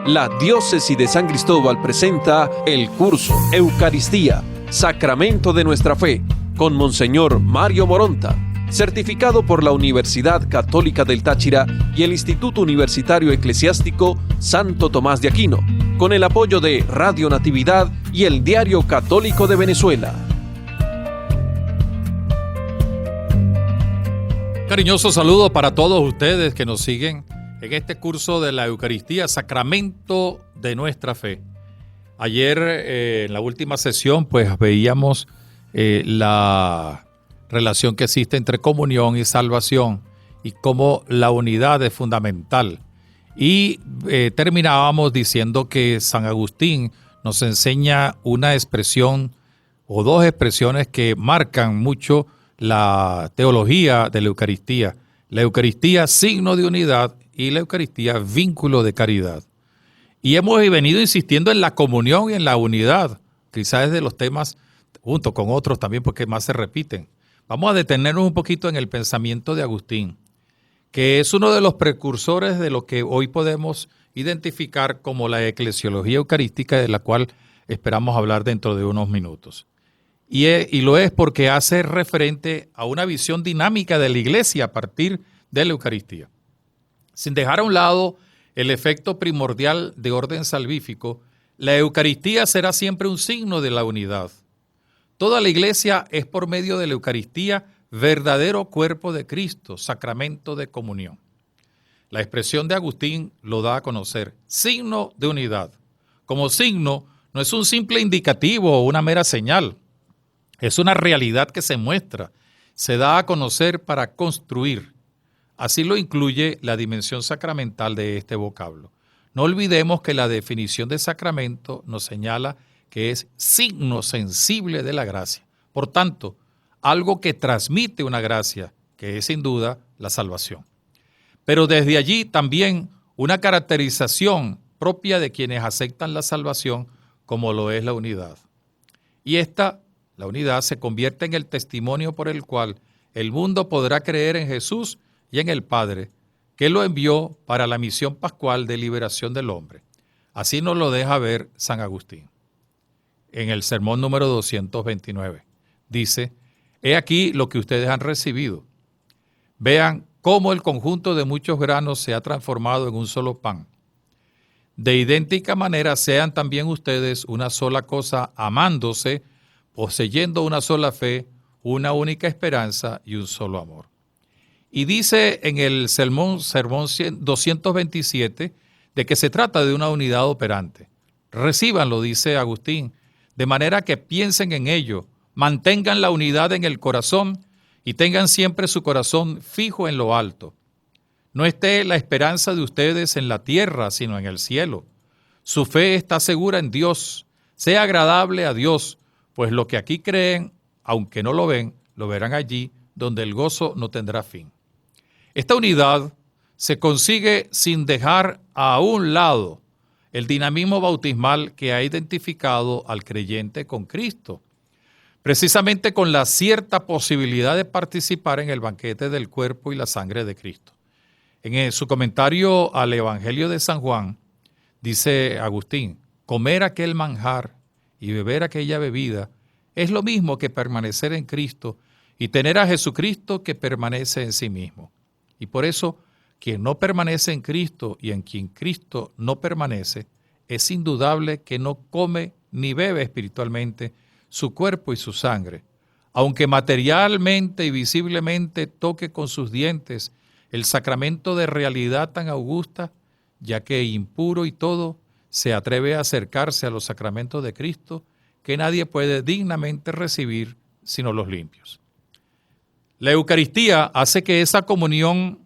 La Diócesis de San Cristóbal presenta el curso Eucaristía, Sacramento de nuestra Fe, con Monseñor Mario Moronta, certificado por la Universidad Católica del Táchira y el Instituto Universitario Eclesiástico Santo Tomás de Aquino, con el apoyo de Radio Natividad y el Diario Católico de Venezuela. Cariñoso saludo para todos ustedes que nos siguen en este curso de la Eucaristía, Sacramento de nuestra Fe. Ayer, en la última sesión, pues veíamos la relación que existe entre comunión y salvación y cómo la unidad es fundamental. Y terminábamos diciendo que San Agustín nos enseña una expresión o dos expresiones que marcan mucho la teología de la Eucaristía. La Eucaristía, signo de unidad, y la Eucaristía, vínculo de caridad. Y hemos venido insistiendo en la comunión y en la unidad, quizás es de los temas, junto con otros también, porque más se repiten. Vamos a detenernos un poquito en el pensamiento de Agustín, que es uno de los precursores de lo que hoy podemos identificar como la eclesiología eucarística, de la cual esperamos hablar dentro de unos minutos. Y lo es porque hace referente a una visión dinámica de la Iglesia a partir de la Eucaristía. Sin dejar a un lado el efecto primordial de orden salvífico, la Eucaristía será siempre un signo de la unidad. Toda la Iglesia es por medio de la Eucaristía verdadero cuerpo de Cristo, sacramento de comunión. La expresión de Agustín lo da a conocer, signo de unidad. Como signo, no es un simple indicativo o una mera señal. Es una realidad que se muestra, se da a conocer para construir. Así lo incluye la dimensión sacramental de este vocablo. No olvidemos que la definición de sacramento nos señala que es signo sensible de la gracia. Por tanto, algo que transmite una gracia, que es sin duda la salvación. Pero desde allí también una caracterización propia de quienes aceptan la salvación, como lo es la unidad. Y la unidad se convierte en el testimonio por el cual el mundo podrá creer en Jesús y en el Padre, que lo envió para la misión pascual de liberación del hombre. Así nos lo deja ver San Agustín. En el sermón número 229, dice, «He aquí lo que ustedes han recibido. Vean cómo el conjunto de muchos granos se ha transformado en un solo pan. De idéntica manera sean también ustedes una sola cosa, amándose, poseyendo una sola fe, una única esperanza y un solo amor». Y dice en el sermón 227 de que se trata de una unidad operante. Recíbanlo, dice Agustín, de manera que piensen en ello, mantengan la unidad en el corazón y tengan siempre su corazón fijo en lo alto. No esté la esperanza de ustedes en la tierra, sino en el cielo. Su fe está segura en Dios. Sea agradable a Dios, pues lo que aquí creen, aunque no lo ven, lo verán allí, donde el gozo no tendrá fin. Esta unidad se consigue sin dejar a un lado el dinamismo bautismal que ha identificado al creyente con Cristo, precisamente con la cierta posibilidad de participar en el banquete del cuerpo y la sangre de Cristo. En su comentario al Evangelio de San Juan, dice Agustín, comer aquel manjar y beber aquella bebida es lo mismo que permanecer en Cristo y tener a Jesucristo que permanece en sí mismo. Y por eso, quien no permanece en Cristo y en quien Cristo no permanece, es indudable que no come ni bebe espiritualmente su cuerpo y su sangre, aunque materialmente y visiblemente toque con sus dientes el sacramento de realidad tan augusta, ya que impuro y todo se atreve a acercarse a los sacramentos de Cristo que nadie puede dignamente recibir sino los limpios. La Eucaristía hace que esa comunión,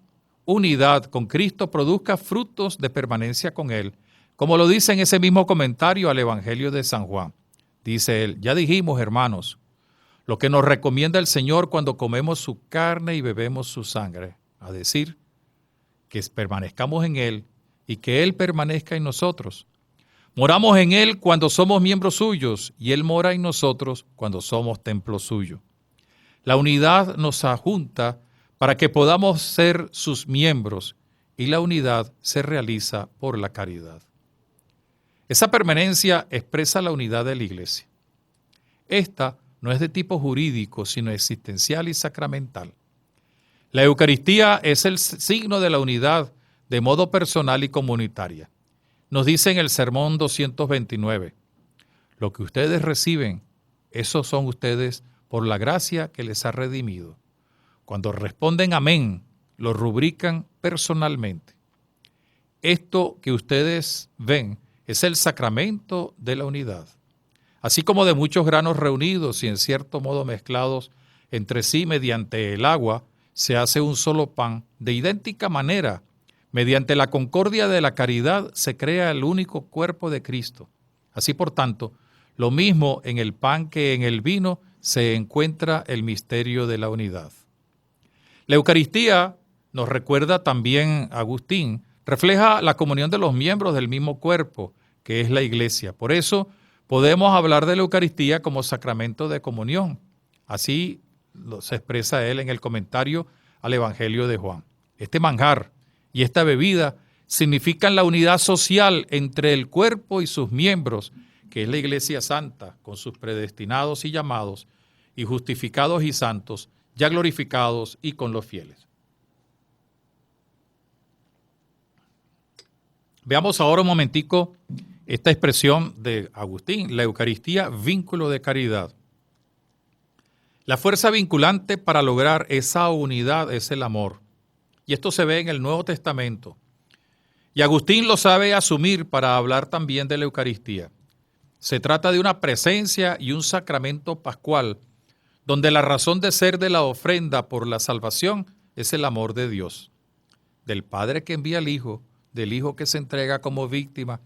unidad con Cristo produzca frutos de permanencia con Él, como lo dice en ese mismo comentario al Evangelio de San Juan. Dice él, ya dijimos, hermanos, lo que nos recomienda el Señor cuando comemos su carne y bebemos su sangre, a decir, que permanezcamos en Él y que Él permanezca en nosotros. Moramos en Él cuando somos miembros suyos y Él mora en nosotros cuando somos templo suyo. La unidad nos ajunta para que podamos ser sus miembros y la unidad se realiza por la caridad. Esa permanencia expresa la unidad de la iglesia. Esta no es de tipo jurídico, sino existencial y sacramental. La Eucaristía es el signo de la unidad de modo personal y comunitaria. Nos dice en el Sermón 229, lo que ustedes reciben, esos son ustedes por la gracia que les ha redimido. Cuando responden amén, lo rubrican personalmente. Esto que ustedes ven es el sacramento de la unidad. Así como de muchos granos reunidos y en cierto modo mezclados entre sí mediante el agua, se hace un solo pan, de idéntica manera, mediante la concordia de la caridad se crea el único cuerpo de Cristo. Así, por tanto, lo mismo en el pan que en el vino se encuentra el misterio de la unidad. La Eucaristía, nos recuerda también Agustín, refleja la comunión de los miembros del mismo cuerpo, que es la Iglesia. Por eso podemos hablar de la Eucaristía como sacramento de comunión. Así se expresa él en el comentario al Evangelio de Juan. Este manjar y esta bebida significan la unidad social entre el cuerpo y sus miembros, que es la Iglesia Santa, con sus predestinados y llamados, y justificados y santos, ya glorificados y con los fieles. Veamos ahora un momentico esta expresión de Agustín, la Eucaristía, vínculo de caridad. La fuerza vinculante para lograr esa unidad es el amor. Y esto se ve en el Nuevo Testamento. Y Agustín lo sabe asumir para hablar también de la Eucaristía. Se trata de una presencia y un sacramento pascual, donde la razón de ser de la ofrenda por la salvación es el amor de Dios, del Padre que envía al Hijo, del Hijo que se entrega como víctima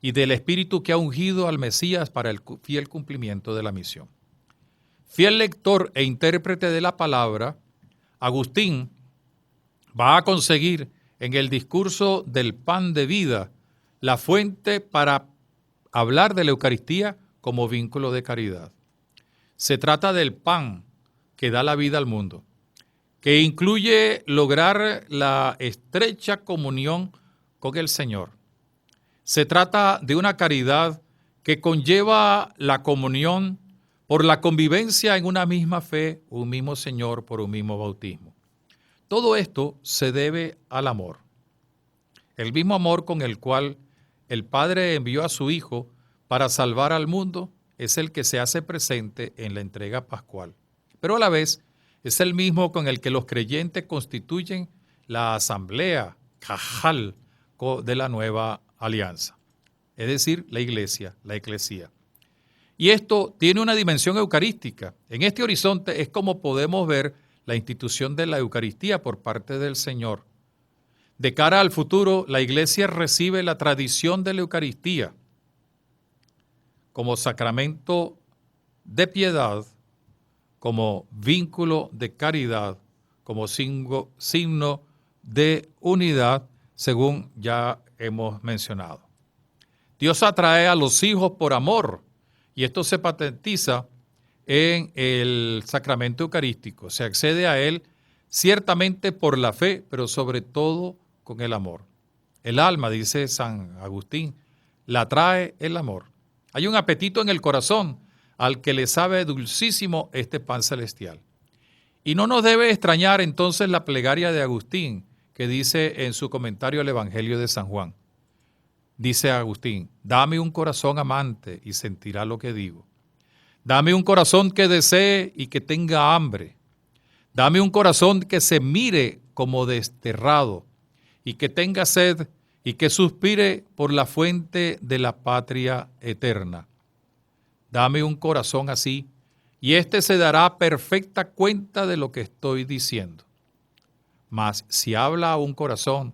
y del Espíritu que ha ungido al Mesías para el fiel cumplimiento de la misión. Fiel lector e intérprete de la palabra, Agustín va a conseguir en el discurso del pan de vida la fuente para hablar de la Eucaristía como vínculo de caridad. Se trata del pan que da la vida al mundo, que incluye lograr la estrecha comunión con el Señor. Se trata de una caridad que conlleva la comunión por la convivencia en una misma fe, un mismo Señor, por un mismo bautismo. Todo esto se debe al amor. El mismo amor con el cual el Padre envió a su Hijo para salvar al mundo es el que se hace presente en la entrega pascual. Pero a la vez es el mismo con el que los creyentes constituyen la asamblea, cajal, de la nueva alianza. Es decir, la iglesia, la eclesía. Y esto tiene una dimensión eucarística. En este horizonte es como podemos ver la institución de la Eucaristía por parte del Señor. De cara al futuro, la iglesia recibe la tradición de la Eucaristía como sacramento de piedad, como vínculo de caridad, como signo de unidad, según ya hemos mencionado. Dios atrae a los hijos por amor, y esto se patentiza en el sacramento eucarístico. Se accede a él ciertamente por la fe, pero sobre todo con el amor. El alma, dice San Agustín, la atrae el amor. Hay un apetito en el corazón al que le sabe dulcísimo este pan celestial. Y no nos debe extrañar entonces la plegaria de Agustín, que dice en su comentario al Evangelio de San Juan. Dice Agustín, dame un corazón amante y sentirá lo que digo. Dame un corazón que desee y que tenga hambre. Dame un corazón que se mire como desterrado y que tenga sed y que suspire por la fuente de la patria eterna. Dame un corazón así y éste se dará perfecta cuenta de lo que estoy diciendo. Mas si habla a un corazón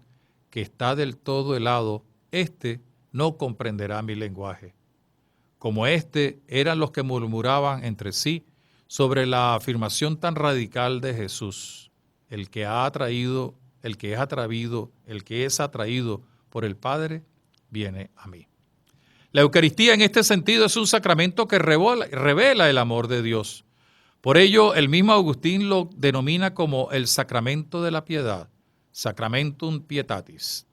que está del todo helado, éste no comprenderá mi lenguaje. Como eran los que murmuraban entre sí sobre la afirmación tan radical de Jesús, el que es atraído por el Padre, viene a mí. La Eucaristía en este sentido es un sacramento que revela el amor de Dios. Por ello, el mismo Agustín lo denomina como el sacramento de la piedad, Sacramentum Pietatis.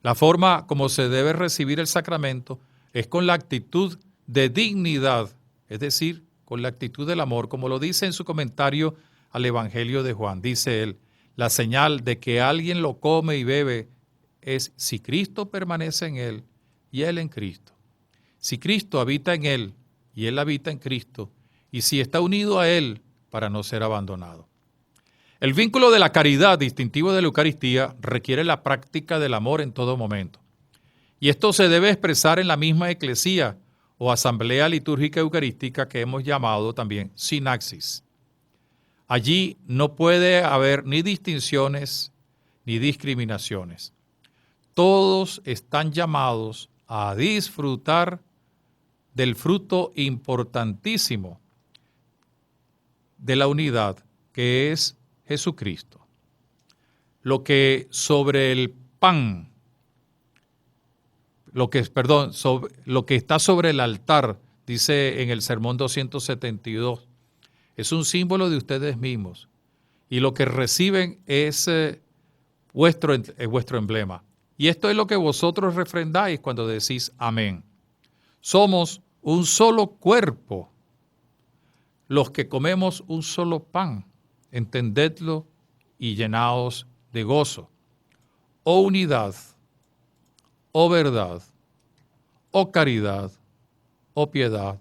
La forma como se debe recibir el sacramento es con la actitud de dignidad, es decir, con la actitud del amor, como lo dice en su comentario al Evangelio de Juan. Dice él, la señal de que alguien lo come y bebe es si Cristo permanece en él y él en Cristo. Si Cristo habita en él y él habita en Cristo, y si está unido a él para no ser abandonado. El vínculo de la caridad, distintivo de la Eucaristía, requiere la práctica del amor en todo momento. Y esto se debe expresar en la misma eclesía o asamblea litúrgica eucarística que hemos llamado también sinaxis. Allí no puede haber ni distinciones ni discriminaciones. Todos están llamados a disfrutar del fruto importantísimo de la unidad, que es Jesucristo. Lo que sobre el pan, lo que está sobre el altar, dice en el sermón 272, es un símbolo de ustedes mismos. Y lo que reciben es vuestro emblema. Y esto es lo que vosotros refrendáis cuando decís amén. Somos un solo cuerpo, los que comemos un solo pan, entendedlo y llenaos de gozo. O unidad, o verdad, o caridad, o piedad,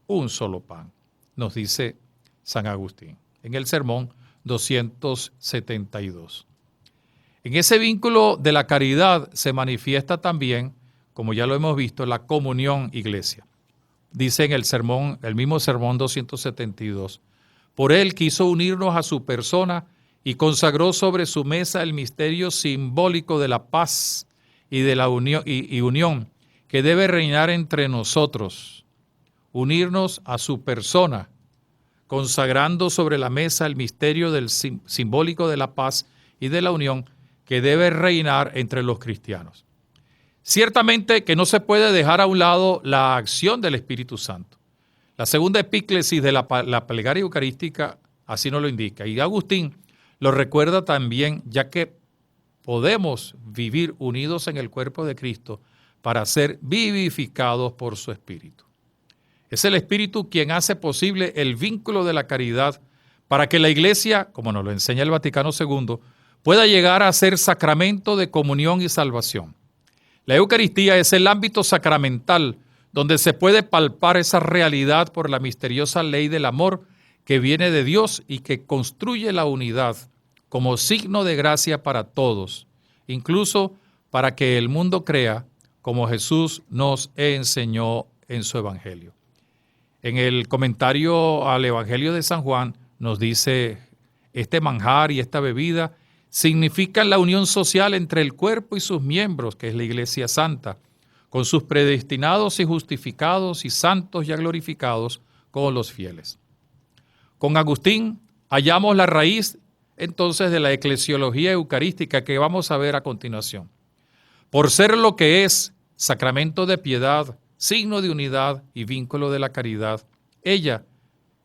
un solo pan, nos dice San Agustín en el sermón 272. En ese vínculo de la caridad se manifiesta también, como ya lo hemos visto, la comunión iglesia. Dice en el mismo sermón 272, por él quiso unirnos a su persona y consagró sobre su mesa el misterio simbólico de la paz y de la unión que debe reinar entre nosotros. Unirnos a su persona, consagrando sobre la mesa el misterio del simbólico de la paz y de la unión que debe reinar entre los cristianos. Ciertamente que no se puede dejar a un lado la acción del Espíritu Santo. La segunda epíclesis de la plegaria eucarística así nos lo indica. Y Agustín lo recuerda también, ya que podemos vivir unidos en el cuerpo de Cristo para ser vivificados por su Espíritu. Es el Espíritu quien hace posible el vínculo de la caridad para que la Iglesia, como nos lo enseña el Vaticano II, pueda llegar a ser sacramento de comunión y salvación. La Eucaristía es el ámbito sacramental donde se puede palpar esa realidad por la misteriosa ley del amor que viene de Dios y que construye la unidad como signo de gracia para todos, incluso para que el mundo crea como Jesús nos enseñó en su Evangelio. En el comentario al Evangelio de San Juan nos dice, este manjar y esta bebida significan la unión social entre el cuerpo y sus miembros, que es la Iglesia Santa, con sus predestinados y justificados y santos ya glorificados como los fieles. Con Agustín hallamos la raíz entonces de la eclesiología eucarística que vamos a ver a continuación. Por ser lo que es sacramento de piedad, signo de unidad y vínculo de la caridad, ella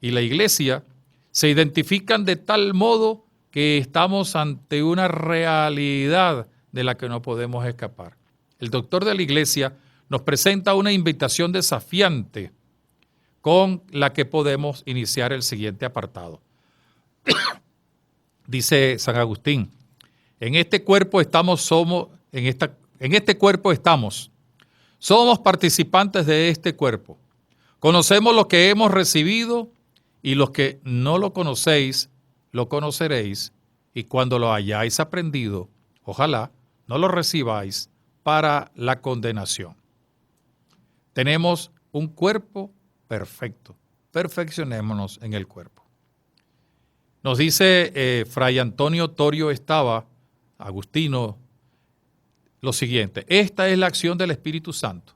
y la Iglesia se identifican de tal modo que estamos ante una realidad de la que no podemos escapar. El doctor de la Iglesia nos presenta una invitación desafiante con la que podemos iniciar el siguiente apartado. Dice San Agustín, en este cuerpo estamos, somos participantes de este cuerpo. Conocemos lo que hemos recibido y los que no lo conocéis, lo conoceréis, y cuando lo hayáis aprendido, ojalá no lo recibáis para la condenación. Tenemos un cuerpo perfecto. Perfeccionémonos en el cuerpo. Nos dice Fray Antonio Torio Estava, agustino, lo siguiente. Esta es la acción del Espíritu Santo,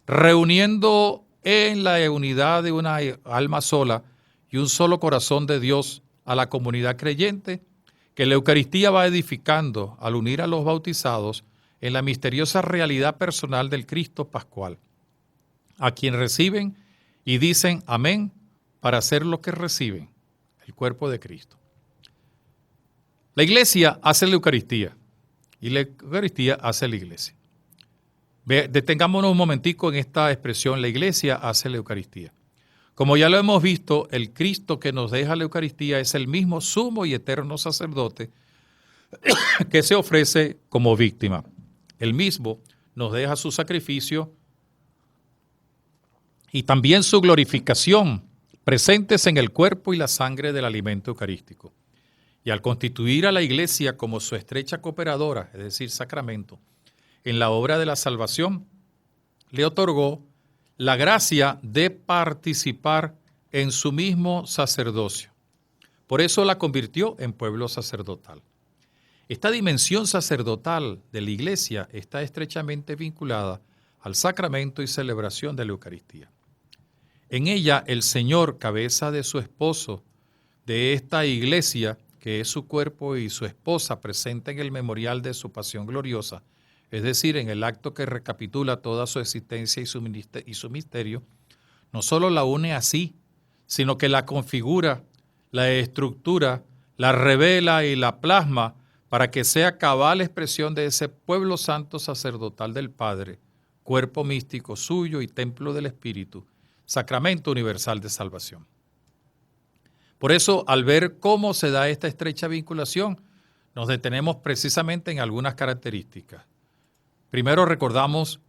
reuniendo en la unidad de una alma sola y un solo corazón de Dios a la comunidad creyente, que la Eucaristía va edificando al unir a los bautizados en la misteriosa realidad personal del Cristo Pascual, a quien reciben y dicen amén para ser lo que reciben, el cuerpo de Cristo. La Iglesia hace la Eucaristía y la Eucaristía hace la Iglesia. Detengámonos un momentico en esta expresión, la iglesia hace la Eucaristía. Como ya lo hemos visto, el Cristo que nos deja la Eucaristía es el mismo sumo y eterno sacerdote que se ofrece como víctima. Él mismo nos deja su sacrificio y también su glorificación presentes en el cuerpo y la sangre del alimento eucarístico. Y al constituir a la iglesia como su estrecha cooperadora, es decir, sacramento, en la obra de la salvación, le otorgó la gracia de participar en su mismo sacerdocio. Por eso la convirtió en pueblo sacerdotal. Esta dimensión sacerdotal de la iglesia está estrechamente vinculada al sacramento y celebración de la Eucaristía. En ella, el Señor, cabeza de su esposo, de esta iglesia, que es su cuerpo y su esposa, presente en el memorial de su pasión gloriosa, es decir, en el acto que recapitula toda su existencia y su misterio, no solo la une así, sino que la configura, la estructura, la revela y la plasma para que sea cabal expresión de ese pueblo santo sacerdotal del Padre, cuerpo místico suyo y templo del Espíritu, sacramento universal de salvación. Por eso, al ver cómo se da esta estrecha vinculación, nos detenemos precisamente en algunas características. Primero recordamos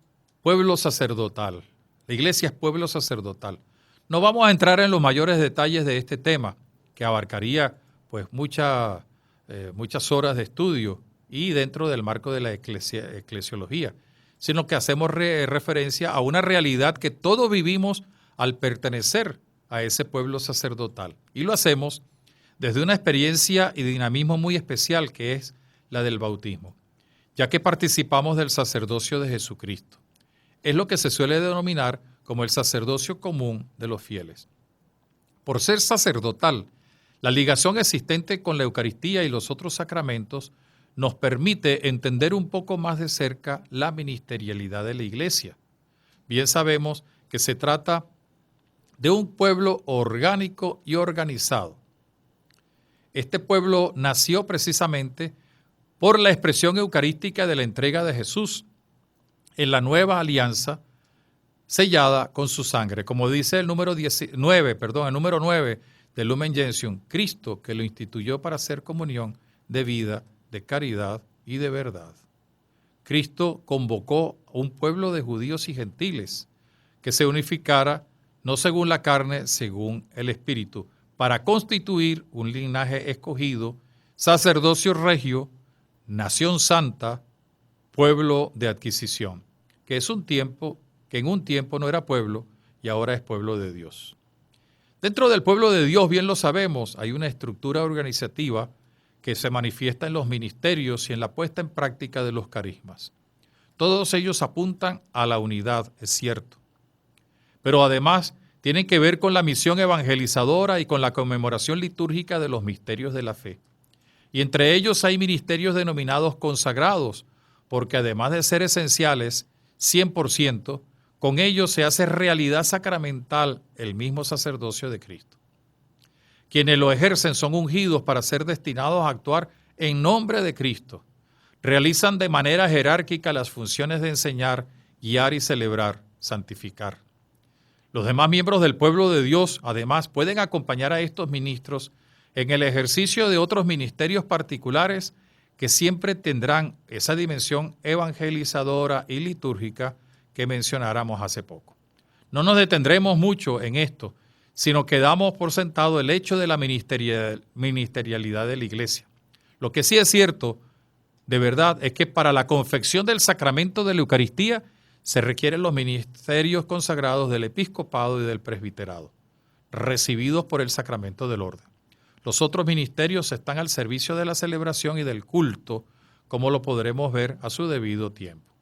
pueblo sacerdotal. La iglesia es pueblo sacerdotal. No vamos a entrar en los mayores detalles de este tema, que abarcaría pues muchas horas de estudio y dentro del marco de la eclesiología, sino que hacemos referencia a una realidad que todos vivimos al pertenecer a ese pueblo sacerdotal. Y lo hacemos desde una experiencia y dinamismo muy especial que es la del bautismo, ya que participamos del sacerdocio de Jesucristo. Es lo que se suele denominar como el sacerdocio común de los fieles. Por ser sacerdotal, la ligación existente con la Eucaristía y los otros sacramentos nos permite entender un poco más de cerca la ministerialidad de la Iglesia. Bien sabemos que se trata de un pueblo orgánico y organizado. Este pueblo nació precisamente por la expresión eucarística de la entrega de Jesús en la nueva alianza sellada con su sangre. Como dice el número 9 del Lumen Gentium, Cristo que lo instituyó para hacer comunión de vida, de caridad y de verdad. Cristo convocó a un pueblo de judíos y gentiles que se unificara no según la carne, según el Espíritu, para constituir un linaje escogido, sacerdocio regio, nación santa, pueblo de adquisición, que en un tiempo no era pueblo y ahora es pueblo de Dios. Dentro del pueblo de Dios, bien lo sabemos, hay una estructura organizativa que se manifiesta en los ministerios y en la puesta en práctica de los carismas. Todos ellos apuntan a la unidad, es cierto, pero además tienen que ver con la misión evangelizadora y con la conmemoración litúrgica de los misterios de la fe. Y entre ellos hay ministerios denominados consagrados, porque además de ser esenciales, 100%, con ellos se hace realidad sacramental el mismo sacerdocio de Cristo. Quienes lo ejercen son ungidos para ser destinados a actuar en nombre de Cristo. Realizan de manera jerárquica las funciones de enseñar, guiar y celebrar, santificar. Los demás miembros del pueblo de Dios, además, pueden acompañar a estos ministros en el ejercicio de otros ministerios particulares que siempre tendrán esa dimensión evangelizadora y litúrgica que mencionáramos hace poco. No nos detendremos mucho en esto, sino que damos por sentado el hecho de la ministerialidad de la Iglesia. Lo que sí es cierto, de verdad, es que para la confección del sacramento de la Eucaristía se requieren los ministerios consagrados del episcopado y del presbiterado, recibidos por el sacramento del orden. Los otros ministerios están al servicio de la celebración y del culto, como lo podremos ver a su debido tiempo.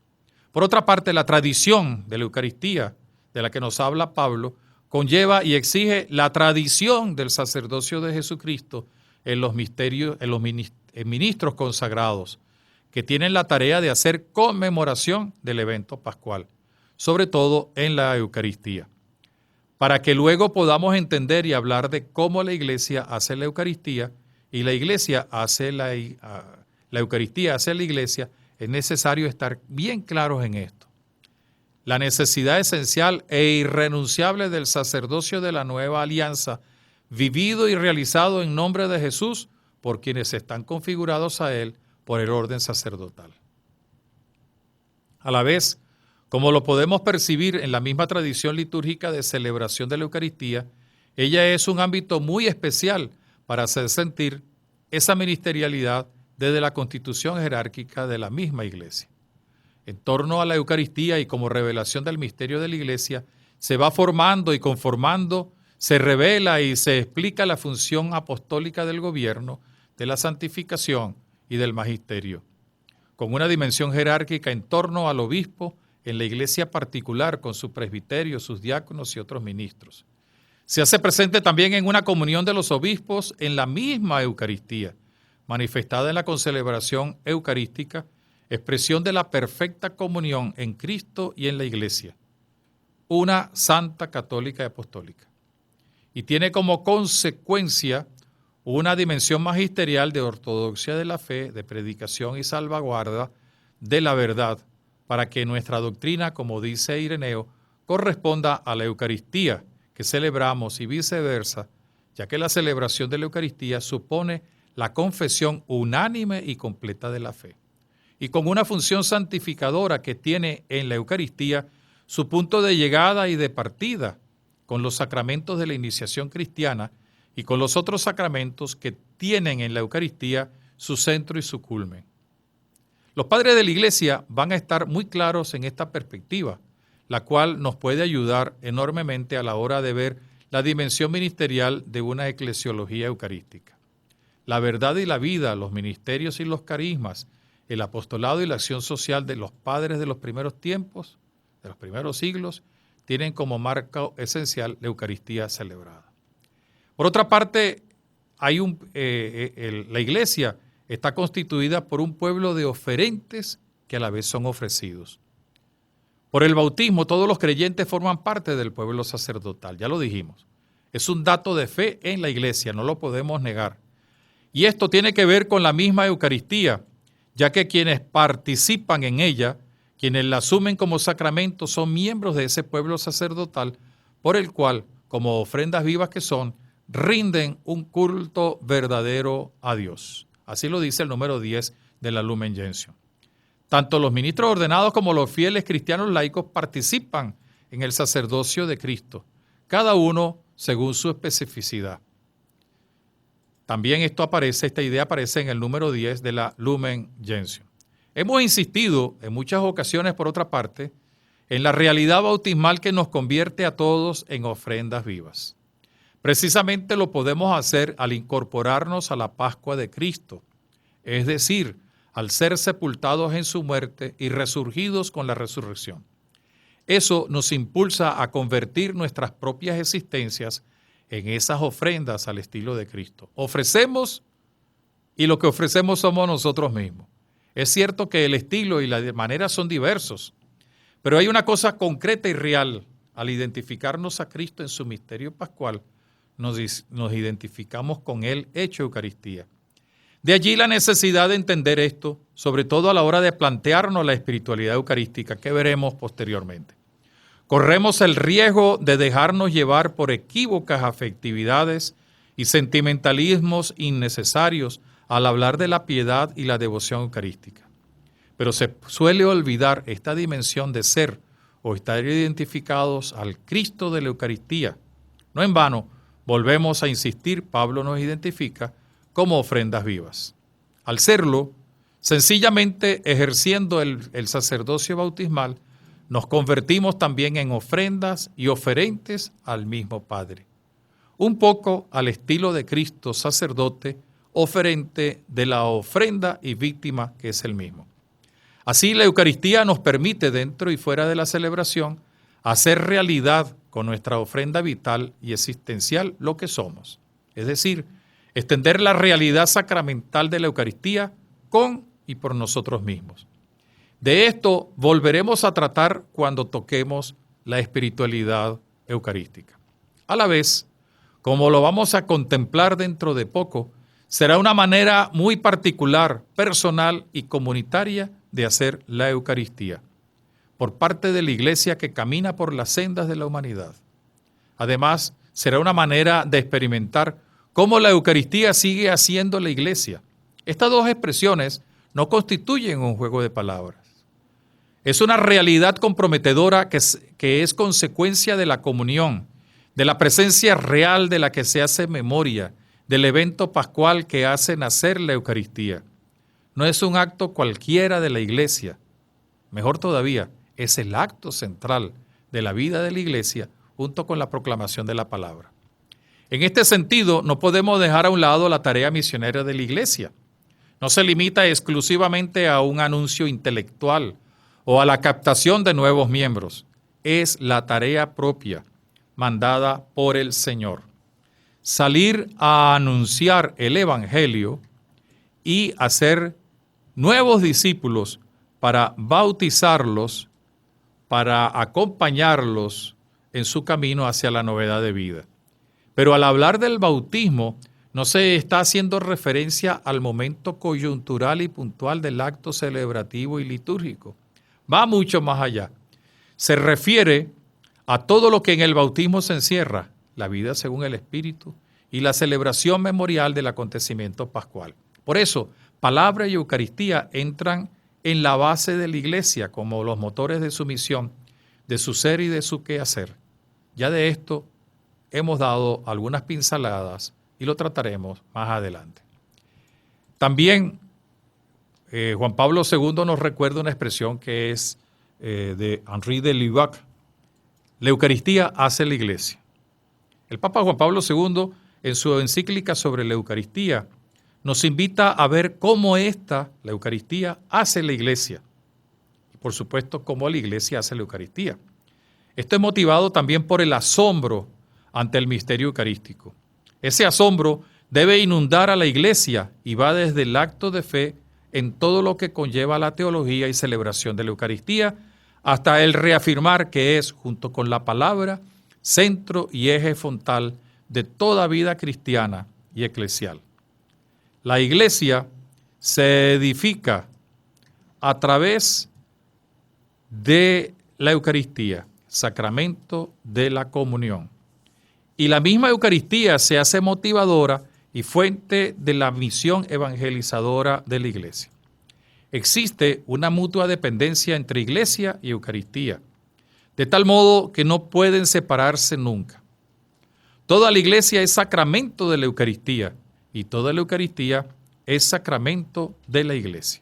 Por otra parte, la tradición de la Eucaristía, de la que nos habla Pablo, conlleva y exige la tradición del sacerdocio de Jesucristo en los ministros consagrados, que tienen la tarea de hacer conmemoración del evento pascual, sobre todo en la Eucaristía, para que luego podamos entender y hablar de cómo la Iglesia hace la Eucaristía y la Iglesia hace la Eucaristía hace la Iglesia. Es necesario estar bien claros en esto. la necesidad esencial e irrenunciable del sacerdocio de la nueva alianza, vivido y realizado en nombre de Jesús por quienes están configurados a Él por el orden sacerdotal. A la vez, como lo podemos percibir en la misma tradición litúrgica de celebración de la Eucaristía, ella es un ámbito muy especial para hacer sentir esa ministerialidad desde la constitución jerárquica de la misma Iglesia. En torno a la Eucaristía y como revelación del misterio de la Iglesia, se va formando y conformando, se revela y se explica la función apostólica del gobierno, de la santificación y del magisterio, con una dimensión jerárquica en torno al obispo en la iglesia particular, con su presbiterio, sus diáconos y otros ministros. Se hace presente también en una comunión de los obispos en la misma Eucaristía, manifestada en la concelebración eucarística, expresión de la perfecta comunión en Cristo y en la Iglesia, una santa, católica y apostólica. Y tiene como consecuencia una dimensión magisterial de ortodoxia de la fe, de predicación y salvaguarda de la verdad, para que nuestra doctrina, como dice Ireneo, corresponda a la Eucaristía que celebramos y viceversa, ya que la celebración de la Eucaristía supone la confesión unánime y completa de la fe. Y con una función santificadora que tiene en la Eucaristía su punto de llegada y de partida con los sacramentos de la iniciación cristiana y con los otros sacramentos que tienen en la Eucaristía su centro y su culmen. Los padres de la Iglesia van a estar muy claros en esta perspectiva, la cual nos puede ayudar enormemente a la hora de ver la dimensión ministerial de una eclesiología eucarística. La verdad y la vida, los ministerios y los carismas, el apostolado y la acción social de los padres de los primeros tiempos, de los primeros siglos, tienen como marco esencial la Eucaristía celebrada. Por otra parte, la Iglesia está constituida por un pueblo de oferentes que a la vez son ofrecidos. Por el bautismo, todos los creyentes forman parte del pueblo sacerdotal, ya lo dijimos. Es un dato de fe en la Iglesia, no lo podemos negar. Y esto tiene que ver con la misma Eucaristía, ya que quienes participan en ella, quienes la asumen como sacramento, son miembros de ese pueblo sacerdotal, por el cual, como ofrendas vivas que son, rinden un culto verdadero a Dios. Así lo dice el número 10 de la Lumen Gentium. Tanto los ministros ordenados como los fieles cristianos laicos participan en el sacerdocio de Cristo, cada uno según su especificidad. También esta idea aparece en el número 10 de la Lumen Gentium. Hemos insistido en muchas ocasiones, por otra parte, en la realidad bautismal que nos convierte a todos en ofrendas vivas. Precisamente lo podemos hacer al incorporarnos a la Pascua de Cristo, es decir, al ser sepultados en su muerte y resurgidos con la resurrección. Eso nos impulsa a convertir nuestras propias existencias en esas ofrendas al estilo de Cristo. Ofrecemos y lo que ofrecemos somos nosotros mismos. Es cierto que el estilo y la manera son diversos, pero hay una cosa concreta y real. Al identificarnos a Cristo en su misterio pascual, nos identificamos con Él hecho Eucaristía. De allí la necesidad de entender esto, sobre todo a la hora de plantearnos la espiritualidad eucarística, que veremos posteriormente. Corremos el riesgo de dejarnos llevar por equívocas afectividades y sentimentalismos innecesarios al hablar de la piedad y la devoción eucarística. Pero se suele olvidar esta dimensión de ser o estar identificados al Cristo de la Eucaristía. No en vano, volvemos a insistir, Pablo nos identifica como ofrendas vivas. Al serlo, sencillamente ejerciendo el sacerdocio bautismal, nos convertimos también en ofrendas y oferentes al mismo Padre. Un poco al estilo de Cristo sacerdote, oferente de la ofrenda y víctima que es el mismo. Así la Eucaristía nos permite, dentro y fuera de la celebración, hacer realidad con nuestra ofrenda vital y existencial lo que somos. Es decir, extender la realidad sacramental de la Eucaristía con y por nosotros mismos. De esto volveremos a tratar cuando toquemos la espiritualidad eucarística. A la vez, como lo vamos a contemplar dentro de poco, será una manera muy particular, personal y comunitaria de hacer la Eucaristía. por parte de la iglesia que camina por las sendas de la humanidad. Además, será una manera de experimentar cómo la Eucaristía sigue haciendo la iglesia. Estas dos expresiones no constituyen un juego de palabras. Es una realidad comprometedora que es consecuencia de la comunión, de la presencia real de la que se hace memoria, del evento pascual que hace nacer la Eucaristía. No es un acto cualquiera de la iglesia. Mejor todavía, es el acto central de la vida de la iglesia junto con la proclamación de la palabra. En este sentido, no podemos dejar a un lado la tarea misionera de la iglesia. No se limita exclusivamente a un anuncio intelectual o a la captación de nuevos miembros. Es la tarea propia mandada por el Señor. Salir a anunciar el Evangelio y hacer nuevos discípulos para bautizarlos, para acompañarlos en su camino hacia la novedad de vida. Pero al hablar del bautismo, no se está haciendo referencia al momento coyuntural y puntual del acto celebrativo y litúrgico. Va mucho más allá. Se refiere a todo lo que en el bautismo se encierra, la vida según el Espíritu y la celebración memorial del acontecimiento pascual. Por eso, palabra y Eucaristía entran en la base de la iglesia como los motores de su misión, de su ser y de su quehacer. Ya de esto hemos dado algunas pinceladas y lo trataremos más adelante. También Juan Pablo II nos recuerda una expresión que es de Henri de Lubac. La Eucaristía hace la iglesia. El Papa Juan Pablo II, en su encíclica sobre la Eucaristía, nos invita a ver cómo la Eucaristía, hace la iglesia. Y por supuesto, cómo la iglesia hace la Eucaristía. Esto es motivado también por el asombro ante el misterio eucarístico. Ese asombro debe inundar a la iglesia y va desde el acto de fe en todo lo que conlleva la teología y celebración de la Eucaristía, hasta el reafirmar que es, junto con la palabra, centro y eje frontal de toda vida cristiana y eclesial. La iglesia se edifica a través de la Eucaristía, sacramento de la comunión. Y la misma Eucaristía se hace motivadora y fuente de la misión evangelizadora de la iglesia. Existe una mutua dependencia entre iglesia y Eucaristía, de tal modo que no pueden separarse nunca. Toda la iglesia es sacramento de la Eucaristía y toda la Eucaristía es sacramento de la iglesia.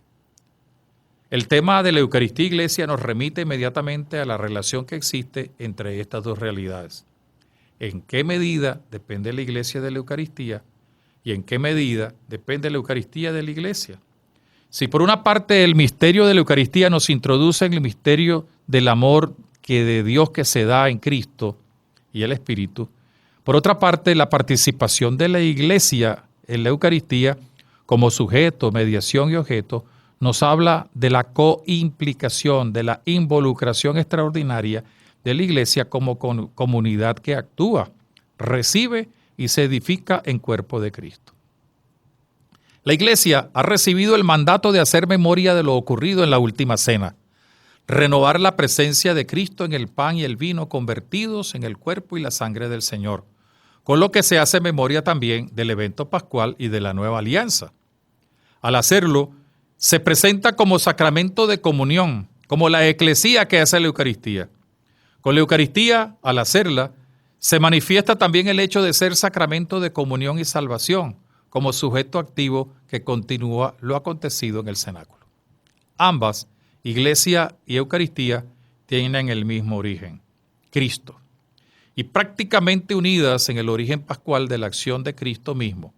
El tema de la Eucaristía iglesia nos remite inmediatamente a la relación que existe entre estas dos realidades. ¿En qué medida depende la iglesia de la Eucaristía y en qué medida depende la Eucaristía de la iglesia? Si por una parte el misterio de la Eucaristía nos introduce en el misterio del amor de Dios que se da en Cristo y el Espíritu, por otra parte la participación de la iglesia en la Eucaristía como sujeto, mediación y objeto, nos habla de la coimplicación, de la involucración extraordinaria de la iglesia como comunidad que actúa, recibe y se edifica en cuerpo de Cristo. La iglesia ha recibido el mandato de hacer memoria de lo ocurrido en la última cena, renovar la presencia de Cristo en el pan y el vino convertidos en el cuerpo y la sangre del Señor, con lo que se hace memoria también del evento pascual y de la nueva alianza. Al hacerlo, se presenta como sacramento de comunión, como la eclesía que hace la Eucaristía. Con la Eucaristía, al hacerla, se manifiesta también el hecho de ser sacramento de comunión y salvación, como sujeto activo que continúa lo acontecido en el cenáculo. Ambas, Iglesia y Eucaristía, tienen el mismo origen, Cristo, y prácticamente unidas en el origen pascual de la acción de Cristo mismo.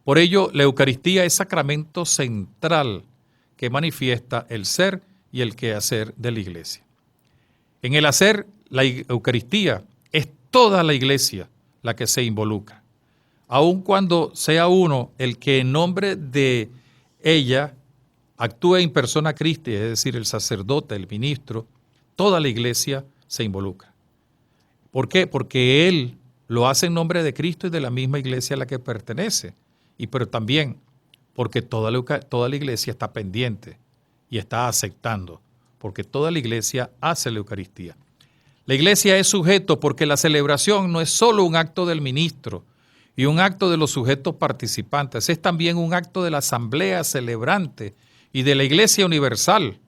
Por ello, la Eucaristía es sacramento central que manifiesta el ser y el quehacer de la Iglesia. En el hacer, la Eucaristía es toda la Iglesia la que se involucra, aun cuando sea uno el que en nombre de ella actúe in persona Christi, es decir, el sacerdote, el ministro, toda la Iglesia se involucra. ¿Por qué? Porque él lo hace en nombre de Cristo y de la misma Iglesia a la que pertenece, pero también porque toda la Iglesia está pendiente y está aceptando porque toda la iglesia hace la Eucaristía. La iglesia es sujeto porque la celebración no es solo un acto del ministro y un acto de los sujetos participantes, es también un acto de la asamblea celebrante y de la iglesia universal.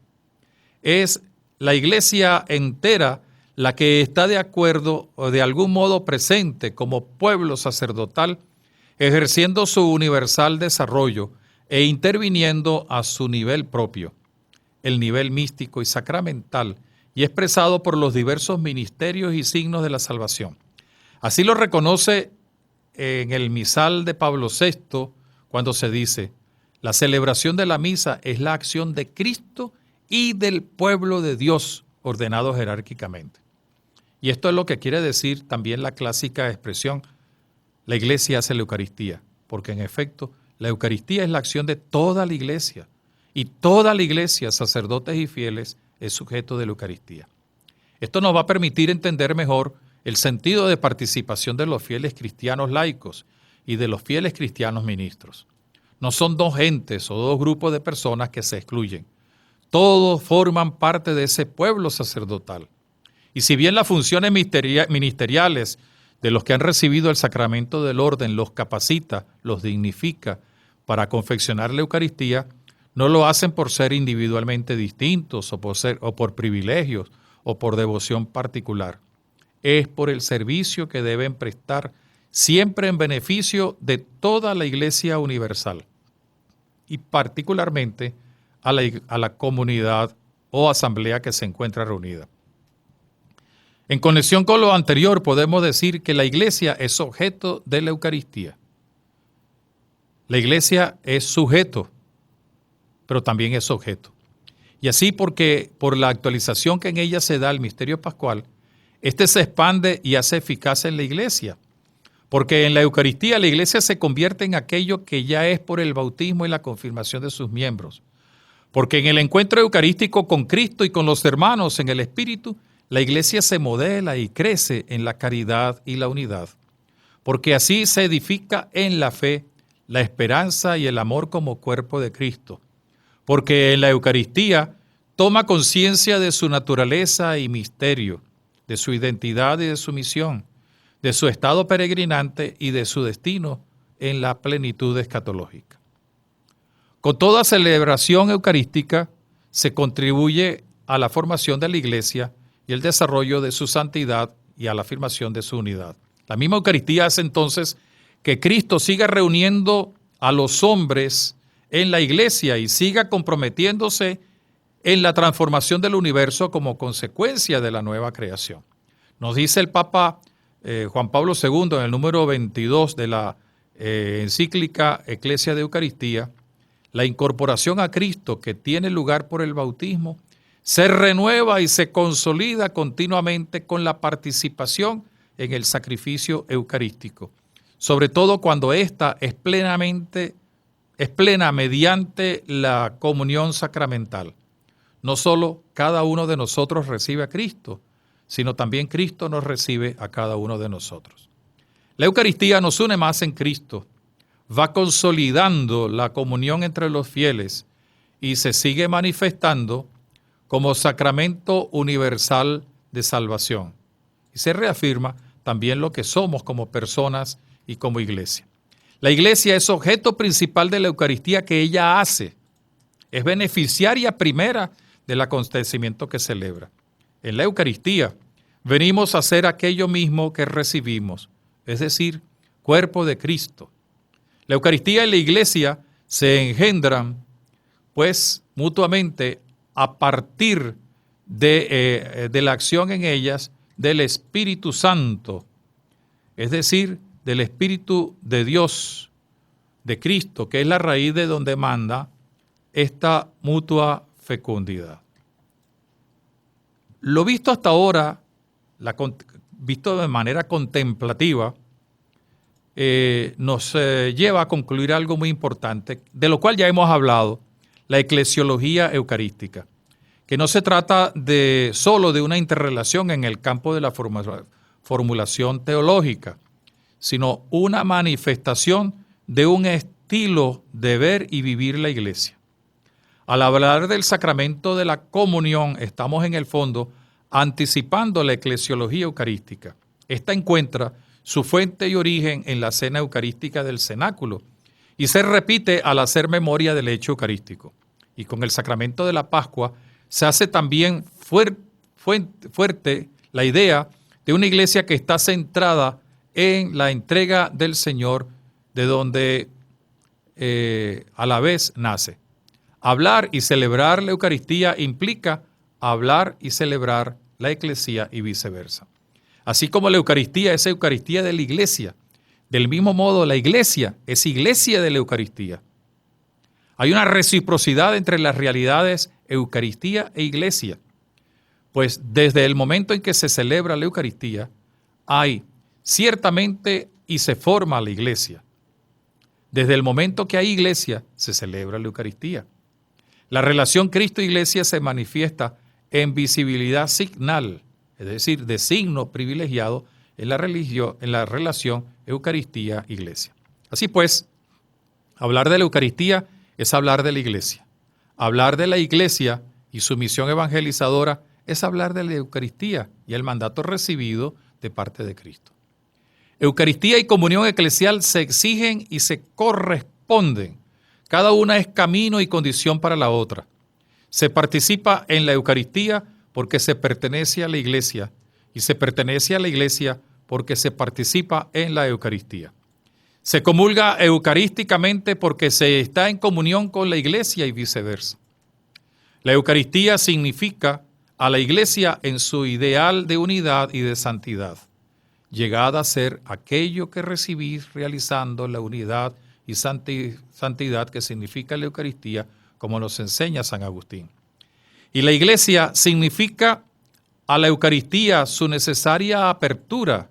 Es la iglesia entera la que está de acuerdo o de algún modo presente como pueblo sacerdotal, ejerciendo su universal desarrollo e interviniendo a su nivel propio, el nivel místico y sacramental, y expresado por los diversos ministerios y signos de la salvación. Así lo reconoce en el misal de Pablo VI cuando se dice: la celebración de la misa es la acción de Cristo y del pueblo de Dios ordenado jerárquicamente. Y esto es lo que quiere decir también la clásica expresión: la iglesia hace la Eucaristía, porque en efecto la Eucaristía es la acción de toda la iglesia, y toda la iglesia, sacerdotes y fieles, es sujeto de la Eucaristía. Esto nos va a permitir entender mejor el sentido de participación de los fieles cristianos laicos y de los fieles cristianos ministros. No son dos gentes o dos grupos de personas que se excluyen. Todos forman parte de ese pueblo sacerdotal. Y si bien las funciones ministeriales de los que han recibido el sacramento del orden los capacita, los dignifica para confeccionar la Eucaristía, no lo hacen por ser individualmente distintos o por privilegios o por devoción particular. Es por el servicio que deben prestar siempre en beneficio de toda la Iglesia universal y particularmente a la comunidad o asamblea que se encuentra reunida. En conexión con lo anterior, podemos decir que la Iglesia es objeto de la Eucaristía. La Iglesia es sujeto, pero también es objeto. Y así porque por la actualización que en ella se da al misterio pascual, este se expande y hace eficaz en la Iglesia. Porque en la Eucaristía la Iglesia se convierte en aquello que ya es por el bautismo y la confirmación de sus miembros. Porque en el encuentro eucarístico con Cristo y con los hermanos en el Espíritu, la Iglesia se modela y crece en la caridad y la unidad. Porque así se edifica en la fe, la esperanza y el amor como cuerpo de Cristo. Porque en la Eucaristía toma conciencia de su naturaleza y misterio, de su identidad y de su misión, de su estado peregrinante y de su destino en la plenitud escatológica. Con toda celebración eucarística se contribuye a la formación de la Iglesia y el desarrollo de su santidad y a la afirmación de su unidad. La misma Eucaristía hace entonces que Cristo siga reuniendo a los hombres en la Iglesia y siga comprometiéndose en la transformación del universo como consecuencia de la nueva creación. Nos dice el Papa Juan Pablo II en el número 22 de la encíclica Ecclesia de Eucaristía: la incorporación a Cristo que tiene lugar por el bautismo se renueva y se consolida continuamente con la participación en el sacrificio eucarístico, sobre todo cuando ésta es plena mediante la comunión sacramental. No solo cada uno de nosotros recibe a Cristo, sino también Cristo nos recibe a cada uno de nosotros. La Eucaristía nos une más en Cristo, va consolidando la comunión entre los fieles y se sigue manifestando como sacramento universal de salvación. Y se reafirma también lo que somos como personas y como iglesia. La iglesia es objeto principal de la Eucaristía que ella hace. Es beneficiaria primera del acontecimiento que celebra. En la Eucaristía venimos a hacer aquello mismo que recibimos, es decir, cuerpo de Cristo. La Eucaristía y la Iglesia se engendran, pues, mutuamente a partir de la acción en ellas del Espíritu Santo, es decir, del Espíritu de Dios, de Cristo, que es la raíz de donde manda esta mutua fecundidad. Lo visto hasta ahora, visto de manera contemplativa, nos lleva a concluir algo muy importante, de lo cual ya hemos hablado, la eclesiología eucarística, que no se trata solo de una interrelación en el campo de la formulación teológica, sino una manifestación de un estilo de ver y vivir la Iglesia. Al hablar del sacramento de la comunión, estamos en el fondo anticipando la eclesiología eucarística. Esta encuentra su fuente y origen en la cena eucarística del cenáculo y se repite al hacer memoria del hecho eucarístico. Y con el sacramento de la Pascua se hace también fuerte la idea de una iglesia que está centrada en la entrega del Señor, de donde a la vez nace. Hablar y celebrar la Eucaristía implica hablar y celebrar la Eclesía y viceversa. Así como la Eucaristía es Eucaristía de la Iglesia, del mismo modo la Iglesia es Iglesia de la Eucaristía. Hay una reciprocidad entre las realidades Eucaristía e Iglesia, pues desde el momento en que se celebra la Eucaristía, hay ciertamente y se forma la Iglesia. Desde el momento que hay Iglesia, se celebra la Eucaristía. La relación Cristo-Iglesia se manifiesta en visibilidad signal, es decir, de signo privilegiado en la relación Eucaristía-Iglesia. Así pues, hablar de la Eucaristía es hablar de la Iglesia. Hablar de la Iglesia y su misión evangelizadora es hablar de la Eucaristía y el mandato recibido de parte de Cristo. Eucaristía y comunión eclesial se exigen y se corresponden. Cada una es camino y condición para la otra. Se participa en la Eucaristía porque se pertenece a la Iglesia y se pertenece a la Iglesia porque se participa en la Eucaristía. Se comulga eucarísticamente porque se está en comunión con la Iglesia y viceversa. La Eucaristía significa a la Iglesia en su ideal de unidad y de santidad, llegada a ser aquello que recibís realizando la unidad y santidad que significa la Eucaristía, como nos enseña San Agustín. Y la Iglesia significa a la Eucaristía su necesaria apertura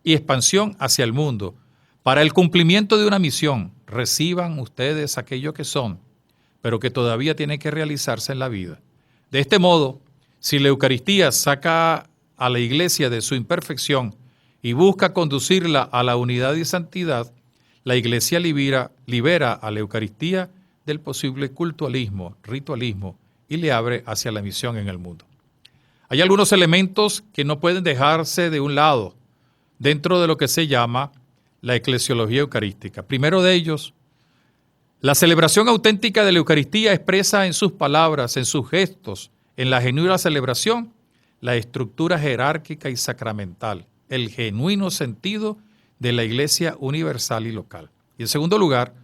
y expansión hacia el mundo. Para el cumplimiento de una misión, reciban ustedes aquello que son, pero que todavía tiene que realizarse en la vida. De este modo, si la Eucaristía saca a la Iglesia de su imperfección y busca conducirla a la unidad y santidad, la Iglesia libera a la Eucaristía del posible cultualismo, ritualismo y le abre hacia la misión en el mundo. Hay algunos elementos que no pueden dejarse de un lado dentro de lo que se llama la eclesiología eucarística. Primero de ellos, la celebración auténtica de la Eucaristía expresa en sus palabras, en sus gestos, en la genuina celebración, la estructura jerárquica y sacramental, el genuino sentido de la Iglesia universal y local. Y en segundo lugar,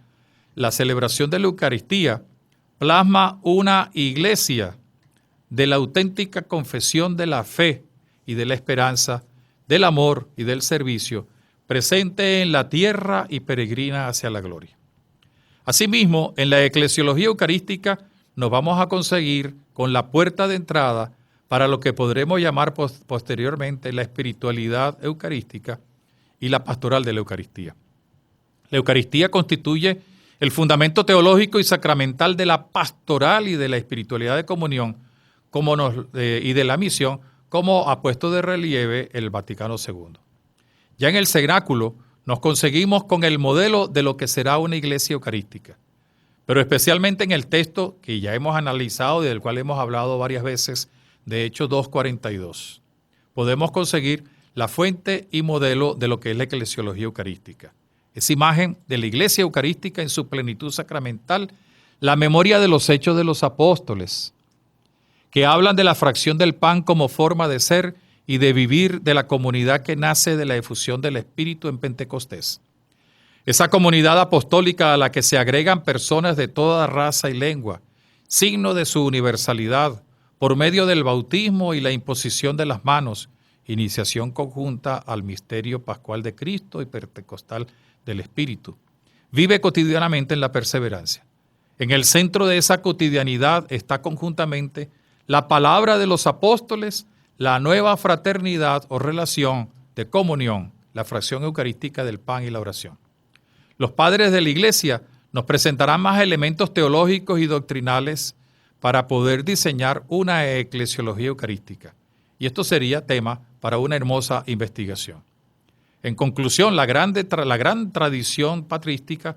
la celebración de la Eucaristía plasma una iglesia de la auténtica confesión de la fe y de la esperanza, del amor y del servicio, presente en la tierra y peregrina hacia la gloria. Asimismo, en la eclesiología eucarística nos vamos a conseguir con la puerta de entrada para lo que podremos llamar posteriormente la espiritualidad eucarística y la pastoral de la Eucaristía. La Eucaristía constituye el fundamento teológico y sacramental de la pastoral y de la espiritualidad de comunión y de la misión, como ha puesto de relieve el Vaticano II. Ya en el cenáculo nos conseguimos con el modelo de lo que será una iglesia eucarística, pero especialmente en el texto que ya hemos analizado y del cual hemos hablado varias veces, de Hechos 2:42. Podemos conseguir la fuente y modelo de lo que es la eclesiología eucarística. Esa imagen de la iglesia eucarística en su plenitud sacramental, la memoria de los hechos de los apóstoles, que hablan de la fracción del pan como forma de ser y de vivir de la comunidad que nace de la efusión del Espíritu en Pentecostés. Esa comunidad apostólica a la que se agregan personas de toda raza y lengua, signo de su universalidad, por medio del bautismo y la imposición de las manos, iniciación conjunta al misterio pascual de Cristo y pentecostal del Espíritu. Vive cotidianamente en la perseverancia. En el centro de esa cotidianidad está conjuntamente la palabra de los apóstoles, la nueva fraternidad o relación de comunión, la fracción eucarística del pan y la oración. Los padres de la Iglesia nos presentarán más elementos teológicos y doctrinales para poder diseñar una eclesiología eucarística. Y esto sería tema para una hermosa investigación. En conclusión, la gran tradición patrística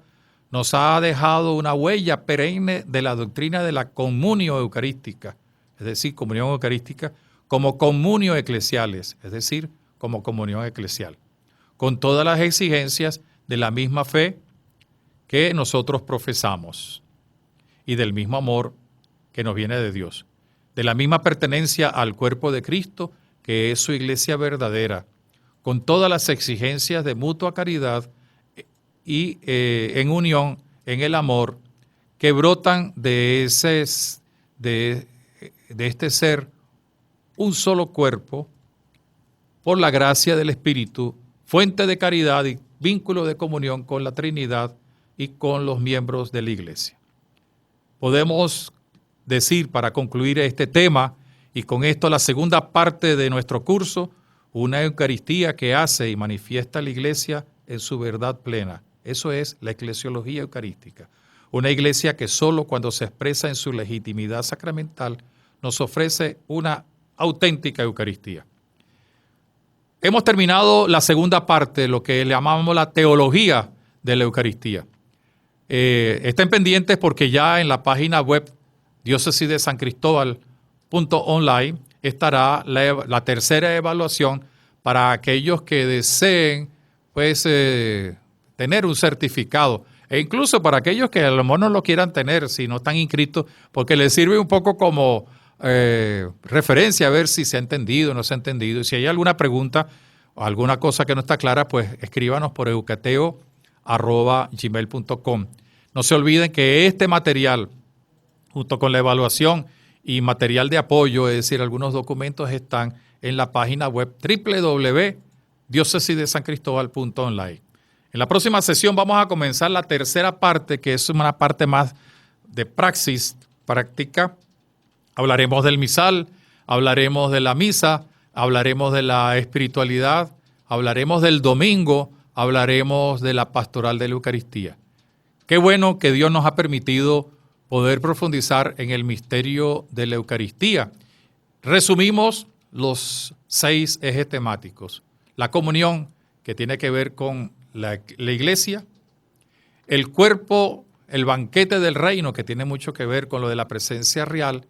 nos ha dejado una huella perenne de la doctrina de la comunio eucarística, es decir, comunión eucarística, como comunio eclesiales, es decir, como comunión eclesial, con todas las exigencias de la misma fe que nosotros profesamos y del mismo amor que nos viene de Dios, de la misma pertenencia al cuerpo de Cristo, que es su iglesia verdadera, con todas las exigencias de mutua caridad y en unión, en el amor, que brotan de este ser un solo cuerpo, por la gracia del Espíritu, fuente de caridad y vínculo de comunión con la Trinidad y con los miembros de la Iglesia. Podemos decir, para concluir este tema, y con esto la segunda parte de nuestro curso, una Eucaristía que hace y manifiesta la Iglesia en su verdad plena. Eso es la eclesiología eucarística. Una iglesia que solo cuando se expresa en su legitimidad sacramental nos ofrece una auténtica Eucaristía. Hemos terminado la segunda parte, lo que le llamamos la teología de la Eucaristía. Estén pendientes porque ya en la página web diócesidesancristóbal.online estará la tercera evaluación para aquellos que deseen tener un certificado, e incluso para aquellos que a lo mejor no lo quieran tener si no están inscritos, porque les sirve un poco como referencia a ver si se ha entendido o no se ha entendido. Y si hay alguna pregunta o alguna cosa que no está clara, pues escríbanos por eucateo@gmail.com. No se olviden que este material, junto con la evaluación y material de apoyo, es decir, algunos documentos, están en la página web www.diocesidesancristóbal.online. En la próxima sesión vamos a comenzar la tercera parte, que es una parte más de praxis, práctica. Hablaremos del misal, hablaremos de la misa, hablaremos de la espiritualidad, hablaremos del domingo, hablaremos de la pastoral de la Eucaristía. Qué bueno que Dios nos ha permitido poder profundizar en el misterio de la Eucaristía. Resumimos los 6 ejes temáticos. La comunión, que tiene que ver con la iglesia. El cuerpo, el banquete del reino, que tiene mucho que ver con lo de la presencia real.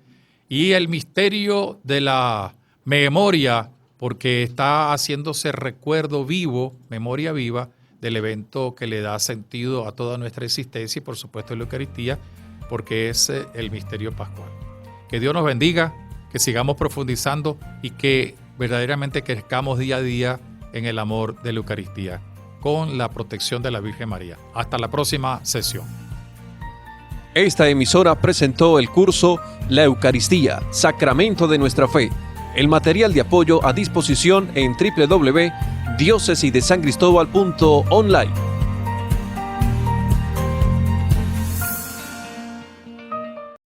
Y el misterio de la memoria, porque está haciéndose recuerdo vivo, memoria viva, del evento que le da sentido a toda nuestra existencia y por supuesto la Eucaristía, porque es el misterio pascual. Que Dios nos bendiga, que sigamos profundizando y que verdaderamente crezcamos día a día en el amor de la Eucaristía, con la protección de la Virgen María. Hasta la próxima sesión. Esta emisora presentó el curso La Eucaristía, Sacramento de nuestra Fe. El material de apoyo a disposición en www.diocesidesancristóbal.online.